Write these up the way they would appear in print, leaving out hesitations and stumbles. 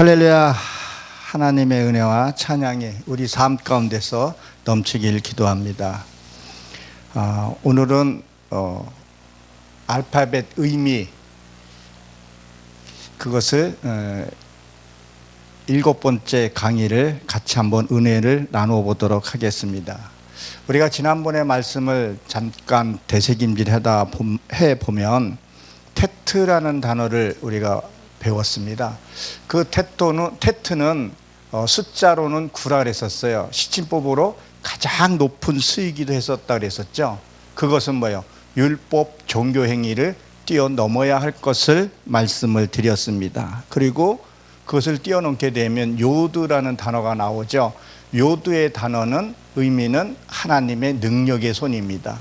할렐루야. 하나님의 은혜와 찬양이 우리 삶 가운데서 넘치길 기도합니다. 오늘은 알파벳 의미, 그것을 7번째 강의를 같이 한번 은혜를 나누어 보도록 하겠습니다. 우리가 지난번에 말씀을 잠깐 되새김질하다 해보면 테트라는 단어를 우리가 배웠습니다. 그 테트는 숫자로는 9라 그랬었어요. 시침법으로 가장 높은 수이기도 했었다 그랬었죠. 그것은 뭐예요? 율법, 종교 행위를 뛰어넘어야 할 것을 말씀을 드렸습니다. 그리고 그것을 뛰어넘게 되면 요드라는 단어가 나오죠. 요드의 단어는 의미는 하나님의 능력의 손입니다.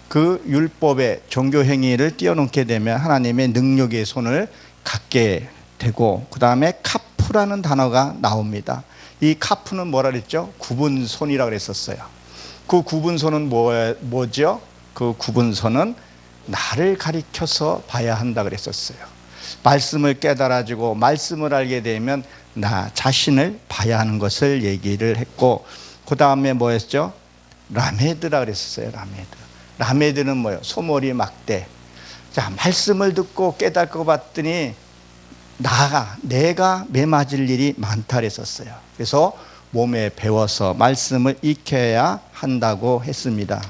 그 율법의 종교 행위를 뛰어넘게 되면 하나님의 능력의 손을 갖게 되고, 그 다음에 카프라는 단어가 나옵니다. 이 카프는 뭐라 그랬죠? 구분손이라고 그랬었어요. 그 구분손은 뭐죠? 그 구분손은 나를 가리켜서 봐야 한다 그랬었어요. 말씀을 깨달아지고 말씀을 알게 되면 나 자신을 봐야 하는 것을 얘기를 했고, 그 다음에 뭐였죠? 라메드라 그랬었어요. 라메드는 뭐예요? 소머리 막대. 자, 말씀을 듣고 깨닫고 봤더니 내가 매맞을 일이 많다 그랬었어요. 그래서 몸에 배워서 말씀을 익혀야 한다고 했습니다.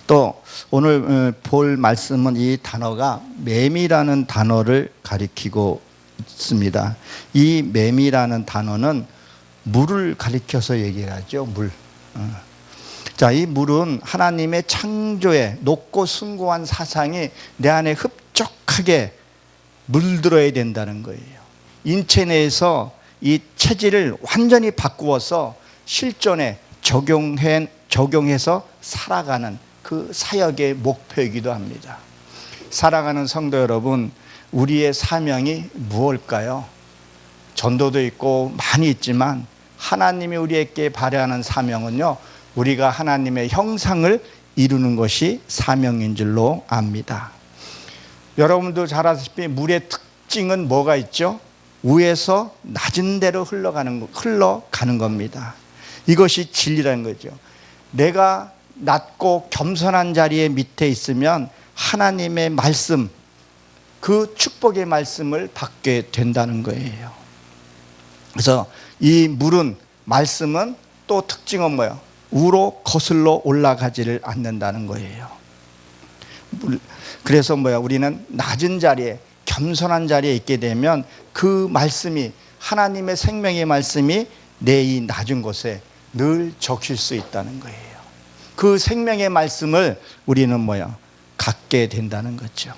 또 오늘 볼 말씀은 이 단어가 매미라는 단어를 가리키고 있습니다. 이 매미라는 단어는 물을 가리켜서 얘기를 하죠. 물. 자, 이 물은 하나님의 창조의 높고 숭고한 사상이 내 안에 흡족하게 물들어야 된다는 거예요. 인체 내에서 이 체질을 완전히 바꾸어서 실존에 적용해서 살아가는 그 사역의 목표이기도 합니다. 살아가는 성도 여러분, 우리의 사명이 무엇일까요? 전도도 있고 많이 있지만 하나님이 우리에게 발휘하는 사명은요, 우리가 하나님의 형상을 이루는 것이 사명인 줄로 압니다. 여러분도 잘 아시다시피 물의 특징은 뭐가 있죠? 위에서 낮은 데로 흘러가는 겁니다. 이것이 진리라는 거죠. 내가 낮고 겸손한 자리에 밑에 있으면 하나님의 말씀, 그 축복의 말씀을 받게 된다는 거예요. 그래서 이 물은, 말씀은 또 특징은 뭐예요? 위로 거슬러 올라가지를 않는다는 거예요. 그래서 우리는 낮은 자리에, 겸손한 자리에 있게 되면 그 말씀이, 하나님의 생명의 말씀이 내 이 낮은 곳에 늘 적실 수 있다는 거예요. 그 생명의 말씀을 우리는 갖게 된다는 거죠.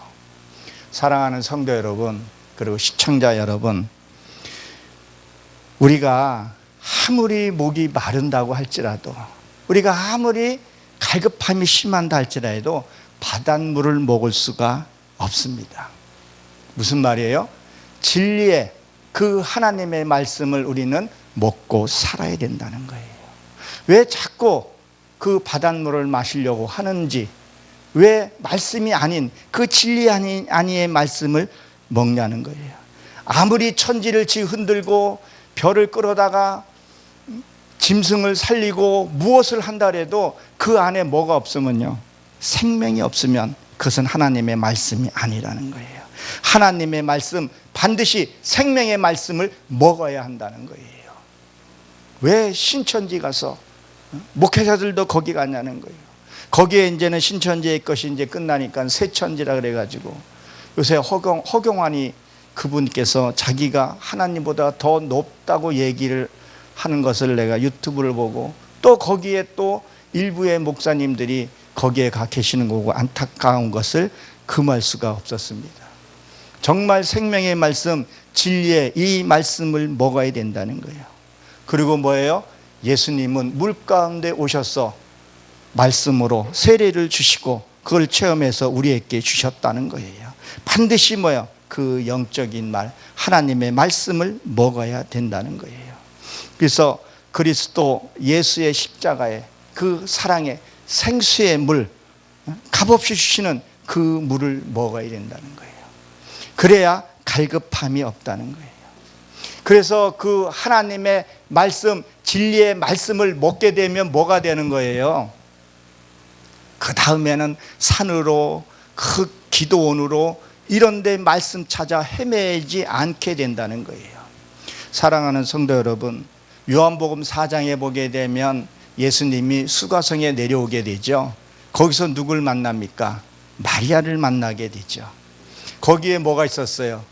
사랑하는 성도 여러분, 그리고 시청자 여러분, 우리가 아무리 목이 마른다고 할지라도, 우리가 아무리 갈급함이 심한다 할지라도 바닷물을 먹을 수가 없습니다. 무슨 말이에요? 진리의 그 하나님의 말씀을 우리는 먹고 살아야 된다는 거예요. 왜 자꾸 그 바닷물을 마시려고 하는지, 왜 말씀이 아닌 그 진리 아니의 말씀을 먹냐는 거예요. 아무리 천지를 흔들고 별을 끌어다가 짐승을 살리고 무엇을 한다 해도 그 안에 뭐가 없으면요, 생명이 없으면 그것은 하나님의 말씀이 아니라는 거예요. 하나님의 말씀, 반드시 생명의 말씀을 먹어야 한다는 거예요. 왜 신천지 가서 목회자들도 거기 가냐는 거예요. 거기에 이제는 신천지의 것이 이제 끝나니까 새천지라 그래가지고, 요새 허경환이 그분께서 자기가 하나님보다 더 높다고 얘기를 하는 것을 내가 유튜브를 보고, 또 거기에 또 일부의 목사님들이 거기에 가 계시는 거고, 안타까운 것을 금할 수가 없었습니다. 정말 생명의 말씀, 진리의 이 말씀을 먹어야 된다는 거예요. 그리고 뭐예요? 예수님은 물 가운데 오셔서 말씀으로 세례를 주시고 그걸 체험해서 우리에게 주셨다는 거예요. 반드시 그 영적인 말, 하나님의 말씀을 먹어야 된다는 거예요. 그래서 그리스도 예수의 십자가에 그 사랑의 생수의 물, 값없이 주시는 그 물을 먹어야 된다는 거예요. 그래야 갈급함이 없다는 거예요. 그래서 그 하나님의 말씀, 진리의 말씀을 먹게 되면 뭐가 되는 거예요? 그 다음에는 산으로, 그 기도원으로 이런 데 말씀 찾아 헤매지 않게 된다는 거예요. 사랑하는 성도 여러분, 요한복음 4장에 보게 되면 예수님이 수가성에 내려오게 되죠. 거기서 누굴 만납니까? 마리아를 만나게 되죠. 거기에 뭐가 있었어요?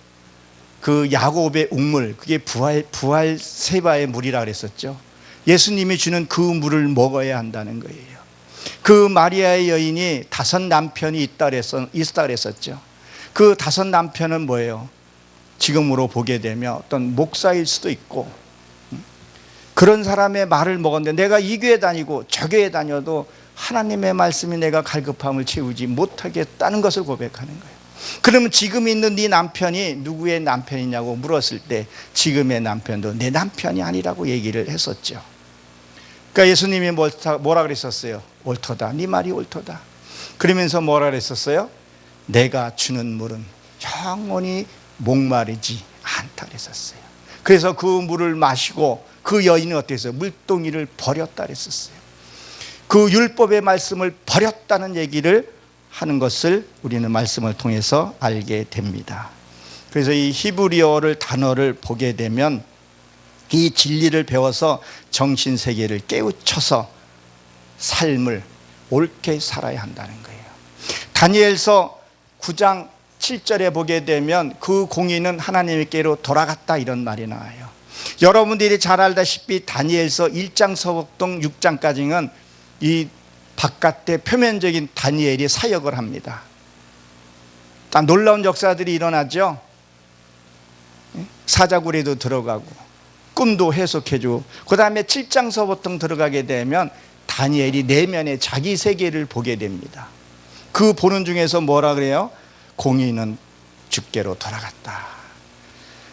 그 야곱의 웅물, 그게 부활 세바의 물이라 그랬었죠. 예수님이 주는 그 물을 먹어야 한다는 거예요. 그 마리아의 여인이 5 남편이 있다 그랬었죠. 그 5 남편은 뭐예요? 지금으로 보게 되면 어떤 목사일 수도 있고, 그런 사람의 말을 먹었는데 내가 이 교회 다니고 저 교회 다녀도 하나님의 말씀이 내가 갈급함을 채우지 못하겠다는 것을 고백하는 거예요. 그러면 지금 있는 네 남편이 누구의 남편이냐고 물었을 때 지금의 남편도 내 남편이 아니라고 얘기를 했었죠. 그러니까 예수님이 뭐라 그랬었어요? 옳도다, 네 말이 옳도다. 그러면서 뭐라 그랬었어요? 내가 주는 물은 영원히 목마르지 않다 그랬었어요. 그래서 그 물을 마시고 그 여인은 어땠어요? 물동이를 버렸다 그랬었어요. 그 율법의 말씀을 버렸다는 얘기를 하는 것을 우리는 말씀을 통해서 알게 됩니다. 그래서 이 히브리어를 단어를 보게 되면 이 진리를 배워서 정신세계를 깨우쳐서 삶을 옳게 살아야 한다는 거예요. 다니엘서 9장 7절에 보게 되면 그 공의는 하나님께로 돌아갔다 이런 말이 나와요. 여러분들이 잘 알다시피 다니엘서 1장서부터 6장까지는 이 바깥에 표면적인 다니엘이 사역을 합니다. 놀라운 역사들이 일어나죠. 사자굴에도 들어가고 꿈도 해석해주고, 그 다음에 7장서부터 들어가게 되면 다니엘이 내면의 자기 세계를 보게 됩니다. 그 보는 중에서 뭐라 그래요? 공의는 주께로 돌아갔다.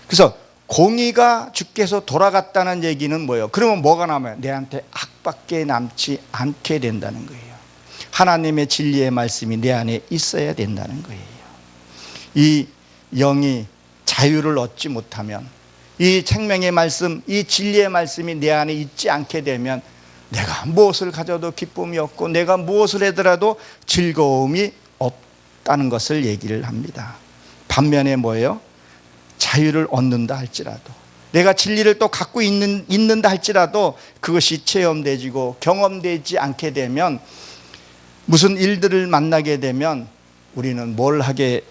그래서 공의가 주께서 돌아갔다는 얘기는 뭐예요? 그러면 뭐가 남아요? 내한테 악밖에 남지 않게 된다는 거예요. 하나님의 진리의 말씀이 내 안에 있어야 된다는 거예요. 이 영이 자유를 얻지 못하면, 이 생명의 말씀, 이 진리의 말씀이 내 안에 있지 않게 되면 내가 무엇을 가져도 기쁨이 없고 내가 무엇을 하더라도 즐거움이 없다는 것을 얘기를 합니다. 반면에 뭐예요? 자유를 얻는다 할지라도, 내가 진리를 또 갖고 있는다 할지라도 그것이 체험되지고 경험되지 않게 되면, 무슨 일들을 만나게 되면 우리는 뭘 하게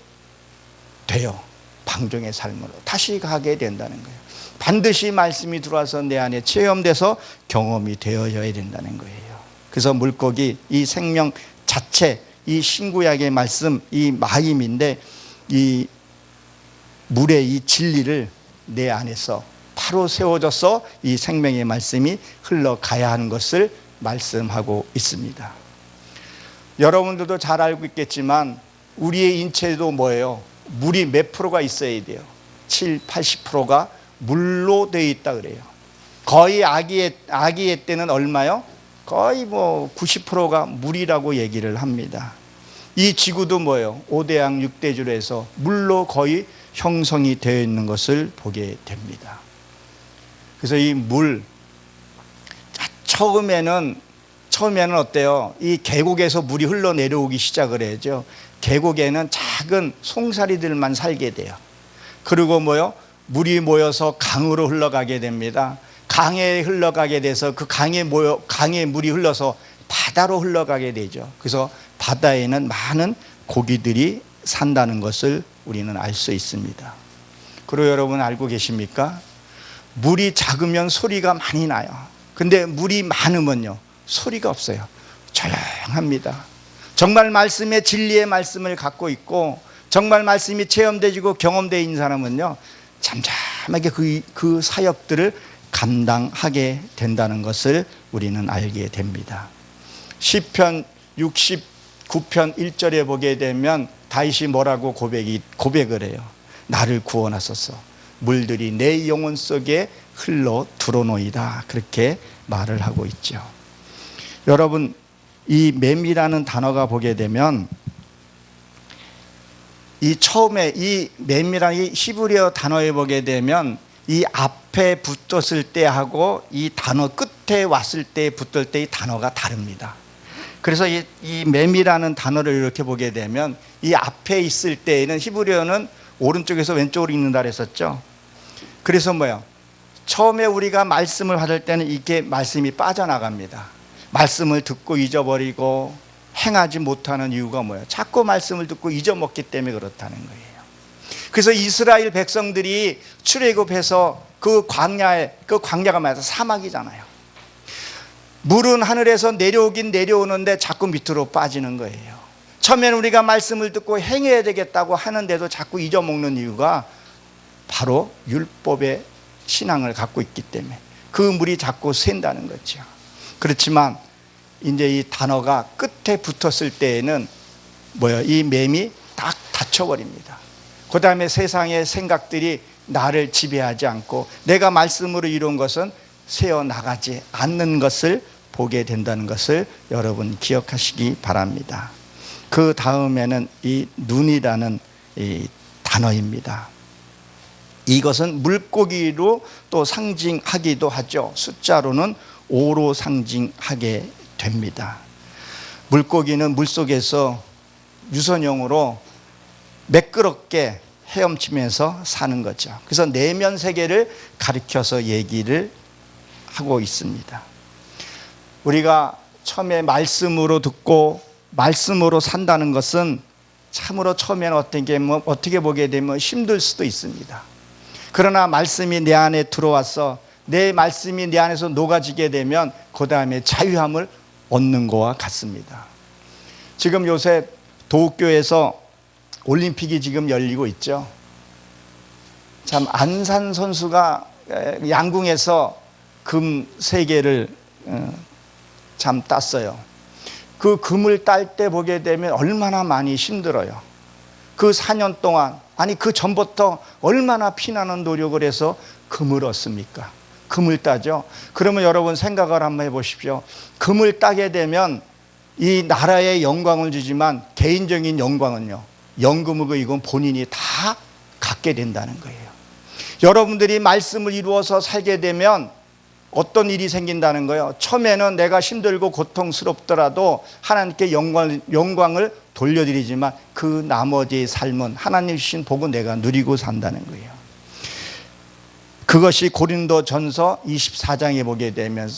돼요? 방종의 삶으로 다시 가게 된다는 거예요. 반드시 말씀이 들어와서 내 안에 체험돼서 경험이 되어야 된다는 거예요. 그래서 물고기, 이 생명 자체, 이 신구약의 말씀, 이 마임인데 이 물의 이 진리를 내 안에서 바로 세워져서 이 생명의 말씀이 흘러가야 하는 것을 말씀하고 있습니다. 여러분들도 잘 알고 있겠지만 우리의 인체도 뭐예요? 물이 몇 프로가 있어야 돼요? 7, 80%가 물로 되어 있다 그래요. 거의 아기의 때는 얼마요? 거의 90%가 물이라고 얘기를 합니다. 이 지구도 뭐예요? 5대양 6대주로 해서 물로 거의 형성이 되어 있는 것을 보게 됩니다. 그래서 이 물, 처음에는 어때요? 이 계곡에서 물이 흘러내려오기 시작을 해야죠. 계곡에는 작은 송사리들만 살게 돼요. 그리고 물이 모여서 강으로 흘러가게 됩니다. 강에 흘러가게 돼서 그 강에 물이 흘러서 바다로 흘러가게 되죠. 그래서 바다에는 많은 고기들이 산다는 것을 우리는 알 수 있습니다. 그리고 여러분 알고 계십니까? 물이 작으면 소리가 많이 나요. 근데 물이 많으면요, 소리가 없어요. 조용합니다. 정말 말씀의 진리의 말씀을 갖고 있고 정말 말씀이 체험되고 경험되어 있는 사람은요, 잠잠하게 그 사역들을 감당하게 된다는 것을 우리는 알게 됩니다. 시편 69편 1절에 보게 되면 다윗이 뭐라고 고백을 해요? 나를 구원하소서, 물들이 내 영혼 속에 흘러 들어오노이다. 그렇게 말을 하고 있죠. 여러분, 이 맴이라는 단어가 보게 되면 이 처음에 이 맴이라는 이 히브리어 단어에 보게 되면 이 앞에 붙었을 때하고 이 단어 끝에 왔을 때 붙을 때 이 단어가 다릅니다. 그래서 이 맴이라는 단어를 이렇게 보게 되면 이 앞에 있을 때에는 히브리어는 오른쪽에서 왼쪽으로 읽는다 그랬었죠. 그래서 뭐야? 처음에 우리가 말씀을 받을 때는 이게 말씀이 빠져나갑니다. 말씀을 듣고 잊어버리고 행하지 못하는 이유가 뭐예요? 자꾸 말씀을 듣고 잊어먹기 때문에 그렇다는 거예요. 그래서 이스라엘 백성들이 출애굽해서 그 광야가 말해서 사막이잖아요. 물은 하늘에서 내려오긴 내려오는데 자꾸 밑으로 빠지는 거예요. 처음에는 우리가 말씀을 듣고 행해야 되겠다고 하는데도 자꾸 잊어먹는 이유가 바로 율법의 신앙을 갖고 있기 때문에 그 물이 자꾸 샌다는 거죠. 그렇지만 이제 이 단어가 끝에 붙었을 때에는 이 맴이 딱 닫혀버립니다. 그 다음에 세상의 생각들이 나를 지배하지 않고 내가 말씀으로 이룬 것은 새어나가지 않는 것을 보게 된다는 것을 여러분 기억하시기 바랍니다. 그 다음에는 이 눈이라는 이 단어입니다. 이것은 물고기로 또 상징하기도 하죠. 숫자로는 5로 상징하게 됩니다. 물고기는 물속에서 유선형으로 매끄럽게 헤엄치면서 사는 거죠. 그래서 내면 세계를 가리켜서 얘기를 하고 있습니다. 우리가 처음에 말씀으로 듣고 말씀으로 산다는 것은 참으로 처음에는 어떻게 보게 되면 힘들 수도 있습니다. 그러나 말씀이 내 안에 들어와서 내 말씀이 내 안에서 녹아지게 되면 그 다음에 자유함을 얻는 것과 같습니다. 지금 요새 도쿄에서 올림픽이 지금 열리고 있죠. 참 안산 선수가 양궁에서 금 3개를 참 땄어요. 그 금을 딸 때 보게 되면 얼마나 많이 힘들어요. 그 4년 동안, 아니 그 전부터 얼마나 피나는 노력을 해서 금을 얻습니까? 금을 따죠. 그러면 여러분 생각을 한번 해보십시오. 금을 따게 되면 이 나라에 영광을 주지만 개인적인 영광은요, 연금이고 이건 본인이 다 갖게 된다는 거예요. 여러분들이 말씀을 이루어서 살게 되면 어떤 일이 생긴다는 거예요? 처음에는 내가 힘들고 고통스럽더라도 하나님께 영광을 돌려드리지만 그 나머지의 삶은 하나님 주신 복은 내가 누리고 산다는 거예요. 그것이 고린도전서 24장에 보게 되면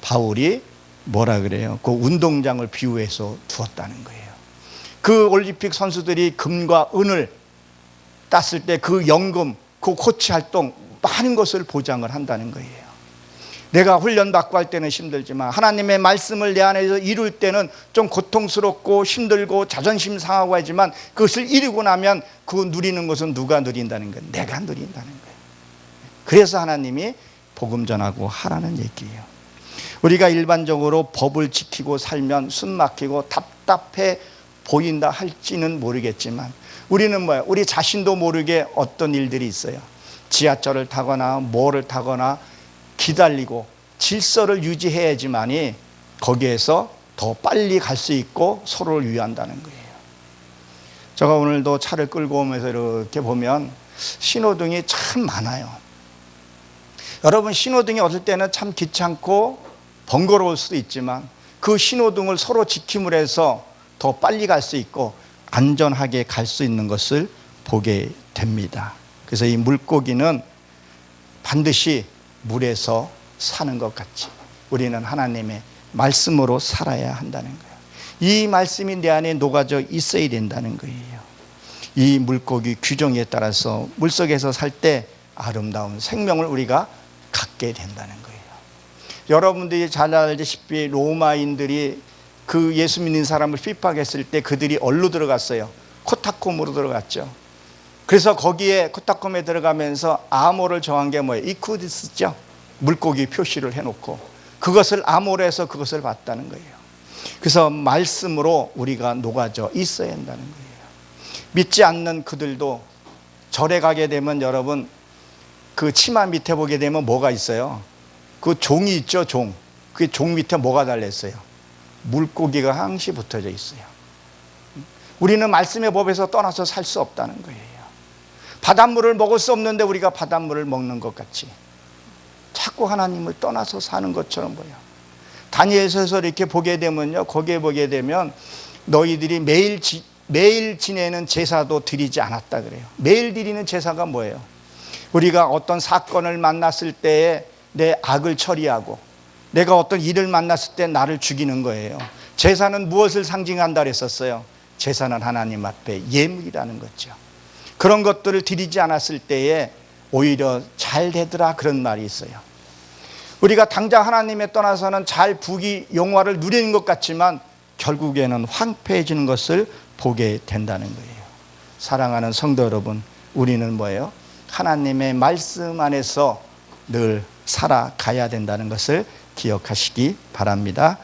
바울이 뭐라 그래요? 그 운동장을 비유해서 두었다는 거예요. 그 올림픽 선수들이 금과 은을 땄을 때 그 연금, 그 코치 활동 많은 것을 보장을 한다는 거예요. 내가 훈련받고 할 때는 힘들지만 하나님의 말씀을 내 안에서 이룰 때는 좀 고통스럽고 힘들고 자존심 상하고 하지만 그것을 이루고 나면 그 누리는 것은 누가 누린다는 거예요? 내가 누린다는 거예요. 그래서 하나님이 복음 전하고 하라는 얘기예요. 우리가 일반적으로 법을 지키고 살면 숨 막히고 답답해 보인다 할지는 모르겠지만 우리는 뭐야? 우리 자신도 모르게 어떤 일들이 있어요. 지하철을 타거나 뭐를 타거나 기다리고 질서를 유지해야지만이 거기에서 더 빨리 갈 수 있고 서로를 위한다는 거예요. 제가 오늘도 차를 끌고 오면서 이렇게 보면 신호등이 참 많아요. 여러분 신호등이 어떨 때는 참 귀찮고 번거로울 수도 있지만 그 신호등을 서로 지킴을 해서 더 빨리 갈 수 있고 안전하게 갈 수 있는 것을 보게 됩니다. 그래서 이 물고기는 반드시 물에서 사는 것 같이 우리는 하나님의 말씀으로 살아야 한다는 거예요. 이 말씀이 내 안에 녹아져 있어야 된다는 거예요. 이 물고기 규정에 따라서 물속에서 살 때 아름다운 생명을 우리가 갖게 된다는 거예요. 여러분들이 잘 알다시피 로마인들이 그 예수 믿는 사람을 핍박했을 때 그들이 어디로 들어갔어요? 코타콤으로 들어갔죠. 그래서 거기에 코타콤에 들어가면서 암호를 정한 게 뭐예요? 이쿠디스죠. 물고기 표시를 해놓고 그것을 암호로 해서 그것을 봤다는 거예요. 그래서 말씀으로 우리가 녹아져 있어야 한다는 거예요. 믿지 않는 그들도 절에 가게 되면 여러분 그 치마 밑에 보게 되면 뭐가 있어요? 그 종이 있죠, 종. 그 종 밑에 뭐가 달렸어요? 물고기가 항시 붙어져 있어요. 우리는 말씀의 법에서 떠나서 살 수 없다는 거예요. 바닷물을 먹을 수 없는데 우리가 바닷물을 먹는 것 같이 자꾸 하나님을 떠나서 사는 것처럼 보여. 다니엘서에서 이렇게 보게 되면요, 거기에 보게 되면 너희들이 매일 지내는 제사도 드리지 않았다 그래요. 매일 드리는 제사가 뭐예요? 우리가 어떤 사건을 만났을 때에 내 악을 처리하고 내가 어떤 일을 만났을 때 나를 죽이는 거예요. 제사는 무엇을 상징한다 그랬었어요? 제사는 하나님 앞에 예물이라는 거죠. 그런 것들을 드리지 않았을 때에 오히려 잘 되더라, 그런 말이 있어요. 우리가 당장 하나님에 떠나서는 잘 부귀 영화를 누리는 것 같지만 결국에는 황폐해지는 것을 보게 된다는 거예요. 사랑하는 성도 여러분, 우리는 뭐예요? 하나님의 말씀 안에서 늘 살아가야 된다는 것을 기억하시기 바랍니다.